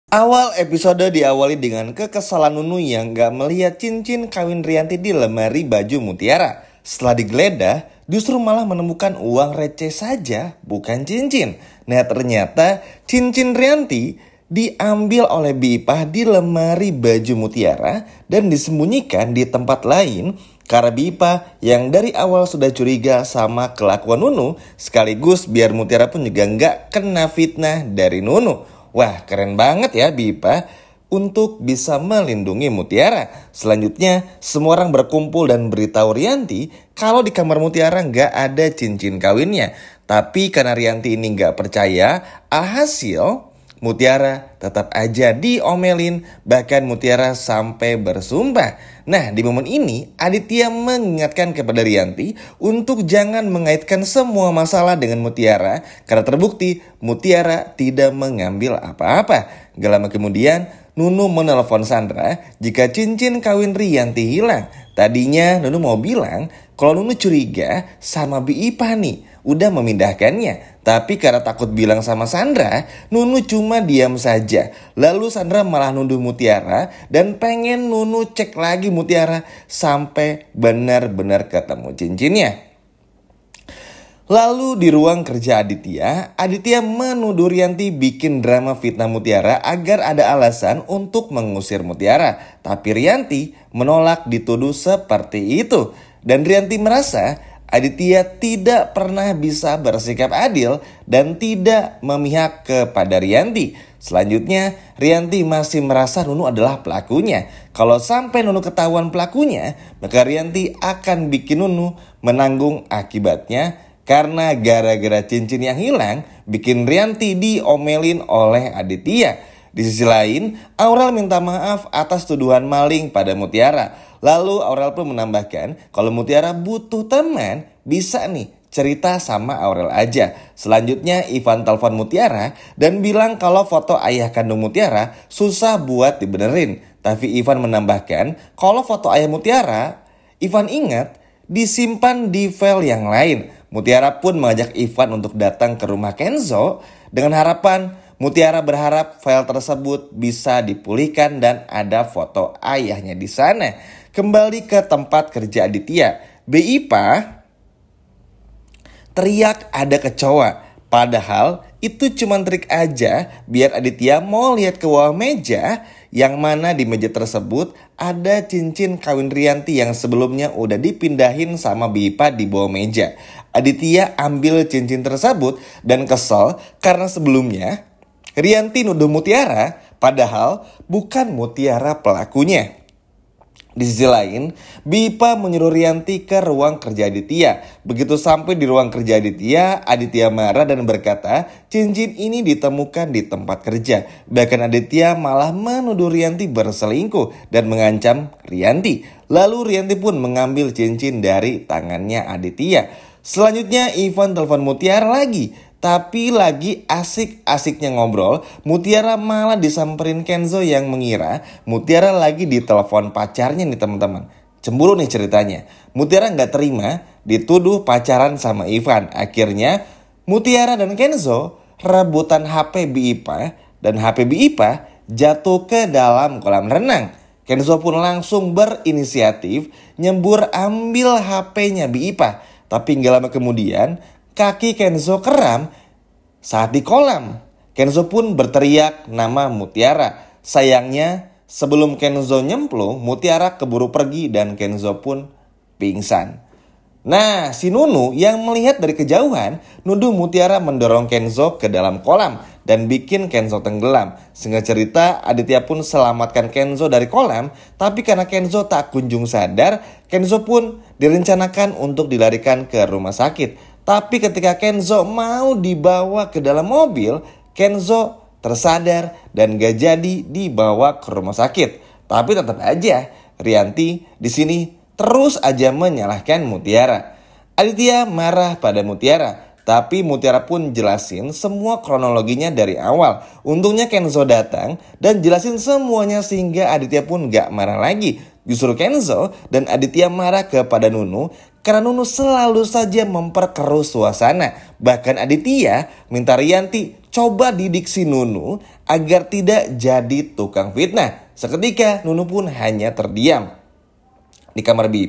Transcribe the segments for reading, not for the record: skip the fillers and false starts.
Awal episode diawali dengan kekesalan Nunu yang gak melihat cincin kawin Rianti di lemari baju Mutiara. Setelah digeledah, justru malah menemukan uang receh saja, bukan cincin. Nah ternyata cincin Rianti diambil oleh Bipah di lemari baju Mutiara dan disembunyikan di tempat lain karena Bipah yang dari awal sudah curiga sama kelakuan Nunu, sekaligus biar Mutiara pun juga gak kena fitnah dari Nunu. Wah, keren banget ya Bipah untuk bisa melindungi Mutiara. Selanjutnya, semua orang berkumpul dan beritahu Rianti kalau di kamar Mutiara nggak ada cincin kawinnya. Tapi karena Rianti ini nggak percaya, alhasil Mutiara tetap aja diomelin, bahkan Mutiara sampai bersumpah. Nah, di momen ini Aditya mengingatkan kepada Rianti untuk jangan mengaitkan semua masalah dengan Mutiara karena terbukti Mutiara tidak mengambil apa-apa. Gak lama kemudian Nunu menelpon Sandra jika cincin kawin Rianti hilang. Tadinya Nunu mau bilang kalau Nunu curiga sama Bipah nih udah memindahkannya. Tapi karena takut bilang sama Sandra, Nunu cuma diam saja. Lalu Sandra malah nuduh Mutiara dan pengen Nunu cek lagi Mutiara sampai benar-benar ketemu cincinnya. Lalu di ruang kerja Aditya menuduh Rianti bikin drama fitnah Mutiara agar ada alasan untuk mengusir Mutiara. Tapi Rianti menolak dituduh seperti itu. Dan Rianti merasa Aditya tidak pernah bisa bersikap adil dan tidak memihak kepada Rianti. Selanjutnya, Rianti masih merasa Nunu adalah pelakunya. Kalau sampai Nunu ketahuan pelakunya, maka Rianti akan bikin Nunu menanggung akibatnya. Karena gara-gara cincin yang hilang, bikin Rianti diomelin oleh Aditya. Di sisi lain, Aurel minta maaf atas tuduhan maling pada Mutiara. Lalu Aurel pun menambahkan kalau Mutiara butuh teman, bisa nih cerita sama Aurel aja. Selanjutnya Ivan telepon Mutiara dan bilang kalau foto ayah kandung Mutiara susah buat dibenerin. Tapi Ivan menambahkan kalau foto ayah Mutiara, Ivan ingat disimpan di file yang lain. Mutiara pun mengajak Ivan untuk datang ke rumah Kenzo dengan harapan Mutiara berharap file tersebut bisa dipulihkan dan ada foto ayahnya di sana. Kembali ke tempat kerja Aditya, Bipah teriak ada kecoa. Padahal itu cuma trik aja biar Aditya mau lihat ke bawah meja yang mana di meja tersebut ada cincin kawin Rianti yang sebelumnya udah dipindahin sama Bipah di bawah meja. Aditya ambil cincin tersebut dan kesel karena sebelumnya Rianti nuduh Mutiara, padahal bukan Mutiara pelakunya. Di sisi lain, Bipah menyuruh Rianti ke ruang kerja Aditya. Begitu sampai di ruang kerja Aditya marah dan berkata cincin ini ditemukan di tempat kerja. Bahkan Aditya malah menuduh Rianti berselingkuh dan mengancam Rianti. Lalu Rianti pun mengambil cincin dari tangannya Aditya. Selanjutnya Ivan telepon Mutiara lagi. Tapi lagi asik-asiknya ngobrol, Mutiara malah disamperin Kenzo yang mengira Mutiara lagi ditelepon pacarnya nih teman-teman. Cemburu nih ceritanya. Mutiara gak terima dituduh pacaran sama Ivan. Akhirnya Mutiara dan Kenzo rebutan HP Bipah dan HP Bipah jatuh ke dalam kolam renang. Kenzo pun langsung berinisiatif nyembur ambil HP-nya Bipah. Tapi gak lama kemudian kaki Kenzo keram saat di kolam. Kenzo pun berteriak nama Mutiara. Sayangnya sebelum Kenzo nyemplung, Mutiara keburu pergi dan Kenzo pun pingsan. Nah, si Nunu yang melihat dari kejauhan nuduh Mutiara mendorong Kenzo ke dalam kolam dan bikin Kenzo tenggelam. Singkat cerita, Aditya pun selamatkan Kenzo dari kolam, tapi karena Kenzo tak kunjung sadar, Kenzo pun direncanakan untuk dilarikan ke rumah sakit. Tapi ketika Kenzo mau dibawa ke dalam mobil, Kenzo tersadar dan gak jadi dibawa ke rumah sakit. Tapi tetap aja Rianti di sini terus aja menyalahkan Mutiara. Aditya marah pada Mutiara, tapi Mutiara pun jelasin semua kronologinya dari awal. Untungnya Kenzo datang dan jelasin semuanya sehingga Aditya pun gak marah lagi. Justru Kenzo dan Aditya marah kepada Nunu karena Nunu selalu saja memperkeruh suasana. Bahkan Aditya minta Rianti coba didik si Nunu agar tidak jadi tukang fitnah. Seketika Nunu pun hanya terdiam. Di kamar Bi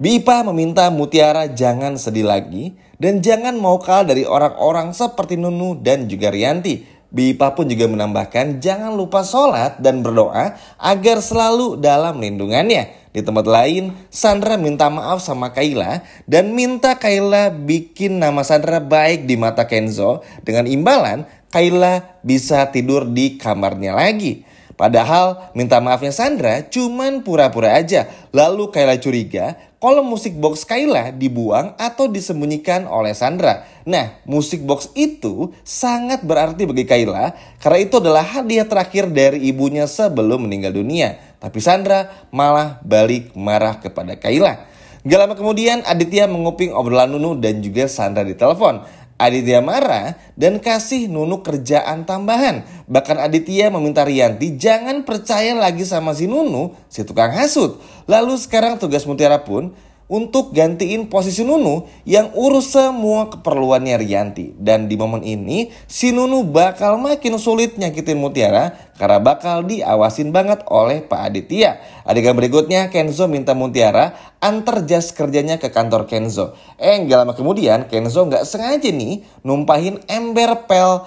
Ipah meminta Mutiara jangan sedih lagi dan jangan mau kalah dari orang-orang seperti Nunu dan juga Rianti. Bi Ipah pun juga menambahkan jangan lupa sholat dan berdoa agar selalu dalam lindungannya. Di tempat lain, Sandra minta maaf sama Kayla dan minta Kayla bikin nama Sandra baik di mata Kenzo. Dengan imbalan, Kayla bisa tidur di kamarnya lagi. Padahal minta maafnya Sandra cuman pura-pura aja. Lalu Kayla curiga kalau musik box Kayla dibuang atau disembunyikan oleh Sandra. Nah, musik box itu sangat berarti bagi Kayla karena itu adalah hadiah terakhir dari ibunya sebelum meninggal dunia. Tapi Sandra malah balik marah kepada Kayla. Gak lama kemudian Aditya menguping obrolan Nunu dan juga Sandra di telepon. Aditya marah dan kasih Nunu kerjaan tambahan. Bahkan Aditya meminta Rianti jangan percaya lagi sama si Nunu, si tukang hasut. Lalu sekarang tugas Mutiara pun untuk gantiin posisi Nunu yang urus semua keperluannya Rianti. Dan di momen ini si Nunu bakal makin sulit nyakitin Mutiara karena bakal diawasin banget oleh Pak Aditya. Adegan berikutnya Kenzo minta Mutiara antar jas kerjanya ke kantor Kenzo. Gak lama kemudian Kenzo gak sengaja nih numpahin ember pel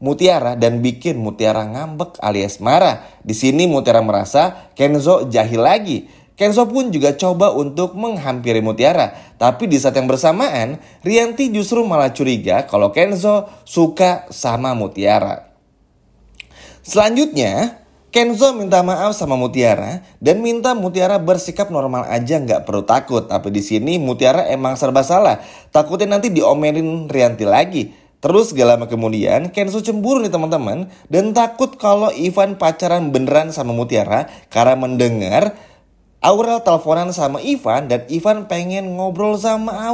Mutiara dan bikin Mutiara ngambek alias marah. Di sini Mutiara merasa Kenzo jahil lagi. Kenzo pun juga coba untuk menghampiri Mutiara. Tapi di saat yang bersamaan, Rianti justru malah curiga kalau Kenzo suka sama Mutiara. Selanjutnya, Kenzo minta maaf sama Mutiara dan minta Mutiara bersikap normal aja, nggak perlu takut. Tapi di sini Mutiara emang serba salah. Takutnya nanti diomelin Rianti lagi. Terus gak lama kemudian Kenzo cemburu nih teman-teman dan takut kalau Ivan pacaran beneran sama Mutiara karena mendengar Aurel teleponan sama Ivan dan Ivan pengen ngobrol sama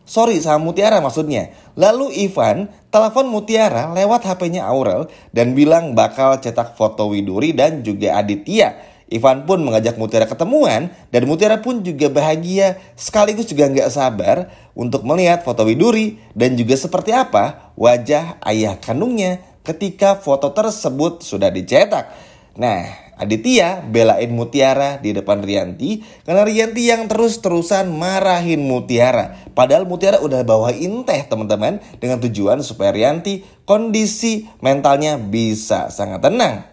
sama Mutiara maksudnya. Lalu Ivan telepon Mutiara lewat HP-nya Aurel dan bilang bakal cetak foto Widuri dan juga Aditya. Ivan pun mengajak Mutiara ketemuan dan Mutiara pun juga bahagia sekaligus juga gak sabar untuk melihat foto Widuri dan juga seperti apa wajah ayah kandungnya ketika foto tersebut sudah dicetak. Nah, Aditya belain Mutiara di depan Rianti karena Rianti yang terus-terusan marahin Mutiara. Padahal Mutiara udah bawain teh teman-teman dengan tujuan supaya Rianti kondisi mentalnya bisa sangat tenang.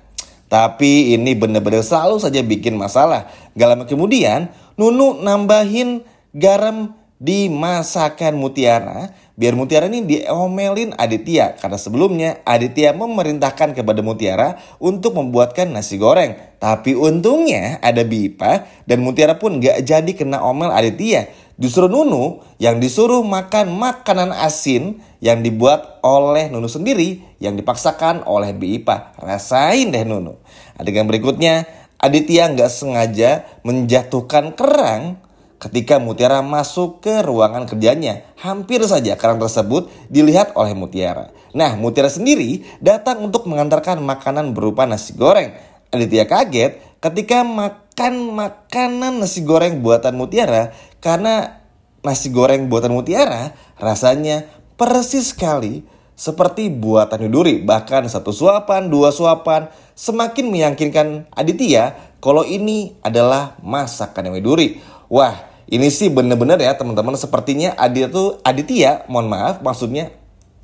Tapi ini bener-bener selalu saja bikin masalah. Gak lama kemudian Nunu nambahin garam di masakan Mutiara biar Mutiara ini diomelin Aditya karena sebelumnya Aditya memerintahkan kepada Mutiara untuk membuatkan nasi goreng. Tapi untungnya ada Bi Ipah dan Mutiara pun gak jadi kena omel Aditya. Justru Nunu yang disuruh makan makanan asin yang dibuat oleh Nunu sendiri yang dipaksakan oleh Bi Ipah. Rasain deh Nunu. Adegan berikutnya Aditya gak sengaja menjatuhkan kerang ketika Mutiara masuk ke ruangan kerjanya. Hampir saja kerang tersebut dilihat oleh Mutiara. Nah, Mutiara sendiri datang untuk mengantarkan makanan berupa nasi goreng. Aditya kaget ketika makan makanan nasi goreng buatan Mutiara karena nasi goreng buatan Mutiara rasanya persis sekali seperti buatan Widuri. Bahkan 1 suapan, 2 suapan semakin meyakinkan Aditya kalau ini adalah masakan Widuri. Wah, ini sih bener-bener ya teman-teman, sepertinya Aditya, mohon maaf, maksudnya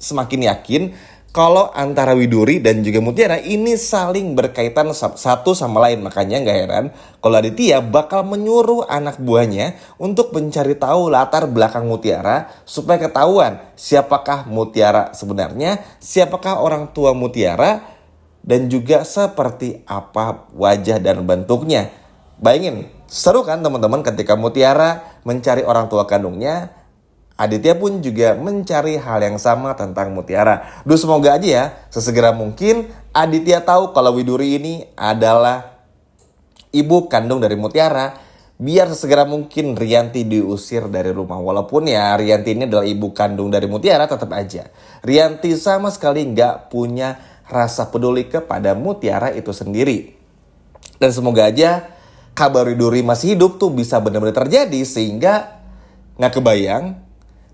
semakin yakin kalau antara Widuri dan juga Mutiara ini saling berkaitan satu sama lain. Makanya gak heran kalau Aditya bakal menyuruh anak buahnya untuk mencari tahu latar belakang Mutiara supaya ketahuan siapakah Mutiara sebenarnya, siapakah orang tua Mutiara, dan juga seperti apa wajah dan bentuknya. Bayangin, seru kan teman-teman ketika Mutiara mencari orang tua kandungnya, Aditya pun juga mencari hal yang sama tentang Mutiara. Semoga aja ya sesegera mungkin Aditya tahu kalau Widuri ini adalah ibu kandung dari Mutiara. Biar sesegera mungkin Rianti diusir dari rumah. Walaupun ya Rianti ini adalah ibu kandung dari Mutiara, tetap aja Rianti sama sekali gak punya rasa peduli kepada Mutiara itu sendiri. Dan semoga aja kabar Widuri masih hidup tuh bisa benar-benar terjadi sehingga gak kebayang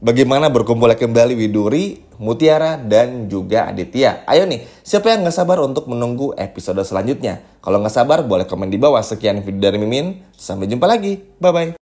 bagaimana berkumpulnya kembali Widuri, Mutiara, dan juga Aditya. Ayo nih, siapa yang gak sabar untuk menunggu episode selanjutnya? Kalau gak sabar, boleh komen di bawah. Sekian video dari Mimin, sampai jumpa lagi. Bye-bye.